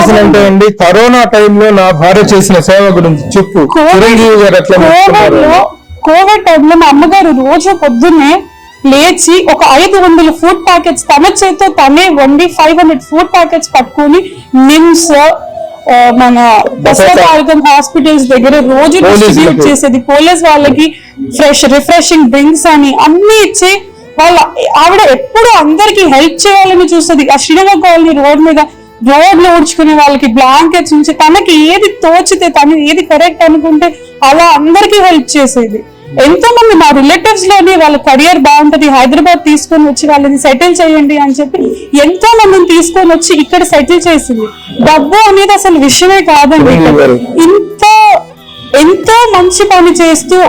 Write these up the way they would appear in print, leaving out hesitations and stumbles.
ప్రశ్న అంటే అండి, కరోనా టైంలో నా భార్య చేసిన సేవ గురించి చెప్పు. చిరంజీవి గారు ఎట్లా కోవిడ్ టైంలో మా అమ్మగారు రోజు పొద్దున్నే లేచి ఒక 500 ఫుడ్ ప్యాకెట్స్ తన చేతితో తనే వండి 500 ఫుడ్ ప్యాకెట్స్ పట్టుకుని నిమ్స్ మన బసవతారకం హాస్పిటల్స్ దగ్గర రోజు డిస్ట్రిబ్యూట్ చేసేది. పోలీస్ వాళ్ళకి రిఫ్రెషింగ్ డ్రింక్స్ అని అన్ని ఇచ్చి ఆవిడ ఎప్పుడు అందరికి హెల్ప్ చేయాలని చూస్తుంది. ఆ శ్రీనగర్ కాలనీ రోడ్లు ఊడ్చుకునే వాళ్ళకి బ్లాంకెట్స్ నుంచి తనకి ఏది తోచితే తను ఏది కరెక్ట్ అనుకుంటే అలా అందరికి హెల్ప్ చేసేది. ఎంతో మంది మా రిలేటివ్స్ లోని వాళ్ళ కెరియర్ బాగుంటది, హైదరాబాద్ తీసుకొని వచ్చి వాళ్ళని సెటిల్ చేయండి అని చెప్పి ఎంతో మందిని తీసుకొని వచ్చి ఇక్కడ సెటిల్ చేసింది. డబ్బు అనేది అసలు విషయమే కాదండి. ఎంతో మంచి పని చేస్తూ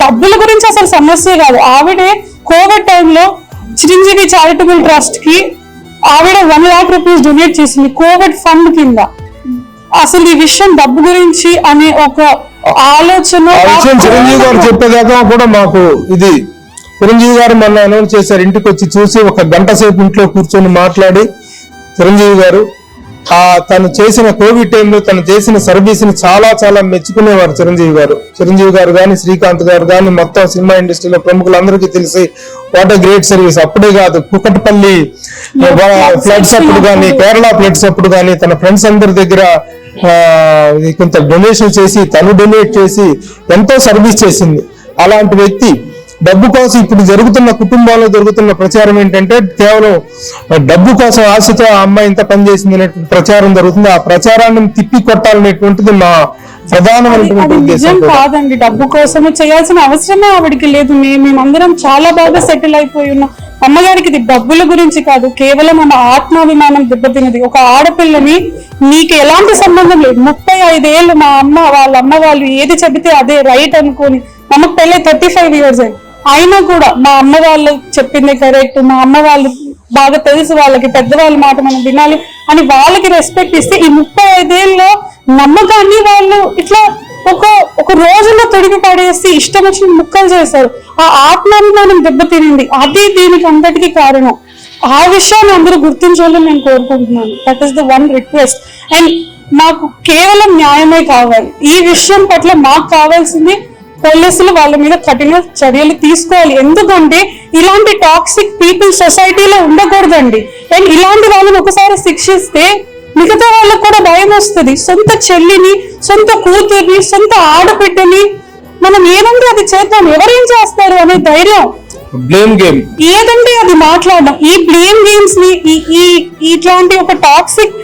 డబ్బుల గురించి అసలు సమస్య కాదు. ఆవిడే కోవిడ్ టైంలో చిరంజీవి చారిటబుల్ ట్రస్ట్ కి ఆవిడ 1 lakh rupees డొనేట్ చేసింది కోవిడ్ ఫండ్ కింద. అసలు ఈ విషయం డబ్బు గురించి అనే ఒక ఆలోచన చిరంజీవి గారు చెప్పేదాకా కూడా మాకు ఇది చిరంజీవి గారు మొన్న అనౌన్స్ చేశారు. ఇంటికి వచ్చి చూసి 1 గంట సేపు ఇంట్లో కూర్చొని మాట్లాడి చిరంజీవి గారు తను చేసిన కోవిడ్ టైంలో తను చేసిన సర్వీస్ ని చాలా చాలా మెచ్చుకునేవారు చిరంజీవి గారు కానీ శ్రీకాంత్ గారు కానీ మొత్తం సినిమా ఇండస్ట్రీలో ప్రముఖులందరికీ తెలిసి వాట్ ఎ గ్రేట్ సర్వీస్. అప్పుడే కాదు, కుకట్పల్లి ఫ్లడ్స్ అప్పుడు కానీ, కేరళ ఫ్లడ్స్ అప్పుడు కానీ తన ఫ్రెండ్స్ అందరి దగ్గర కొంత డొనేషన్ చేసి తను డొనేట్ చేసి ఎంతో సర్వీస్ చేసింది. అలాంటి వ్యక్తి డబ్బు కోసం ఇప్పుడు జరుగుతున్న కుటుంబాల్లో జరుగుతున్న ప్రచారం ఏంటంటే కేవలం డబ్బు కోసం ఆశతో ఆ అమ్మాయి ఇంత పనిచేసింది అనేటువంటి ప్రచారం జరుగుతుంది. ఆ ప్రచారాన్ని తిప్పి కొట్టాలనేటువంటిది మా ప్రధానమైనటువంటి ఉద్దేశం. కాదండి, డబ్బు కోసం చేయాల్సిన అవసరమే ఆవిడికి లేదు. మేమందరం చాలా బాగా సెటిల్ అయిపోయి ఉన్నాం. అమ్మగారికి ఇది డబ్బుల గురించి కాదు, కేవలం మన ఆత్మాభిమానం దెబ్బతిన్నది. ఒక ఆడపిల్లని నీకు ఎలాంటి సంబంధం లేదు, 35 ఏళ్ళు మా వాళ్ళ అమ్మ వాళ్ళు ఏది చెబితే అదే రైట్ అనుకోని, అమ్మకు పెళ్ళి 35 years అయినా కూడా మా అమ్మ వాళ్ళు చెప్పింది కరెక్ట్, మా అమ్మ వాళ్ళు బాగా తెలుసు, వాళ్ళకి పెద్దవాళ్ళ మాట మనం వినాలి అని వాళ్ళకి రెస్పెక్ట్ ఇస్తే ఈ 35 ఏళ్ళలో నమ్మకాన్ని వాళ్ళు ఇట్లా ఒక రోజులో తొడిగి పడేసి ఇష్టం వచ్చిన ముక్కలు చేశారు. ఆ ఆత్మాభిమానం దెబ్బతినింది. అది దీనికి అంతటికీ కారణం. ఆ విషయాన్ని అందరూ గుర్తించాలని నేను కోరుకుంటున్నాను. That is the one request. And మాకు కేవలం న్యాయమే కావాలి. ఈ విషయం పట్ల మాకు కావాల్సింది పోలీసులు వాళ్ళ మీద కఠిన చర్యలు తీసుకోవాలి. ఎందుకంటే ఇలాంటి టాక్సిక్ పీపుల్ సొసైటీలో ఉండకూడదండి. అండ్ ఇలాంటి వాళ్ళని ఒకసారి శిక్షిస్తే మిగతా వాళ్ళకు కూడా భయం వస్తుంది. సొంత చెల్లిని, సొంత కూతుర్ని, సొంత ఆడబిడ్డని మనం ఏదంటే అది చేద్దాం, ఎవరేం చేస్తారు అనే ధైర్యం, బ్లేమ్ గేమ్ ఏదంటే అది మాట్లాడడం. ఈ బ్లేమ్ గేమ్స్ ని ఇట్లాంటి ఒక టాక్సిక్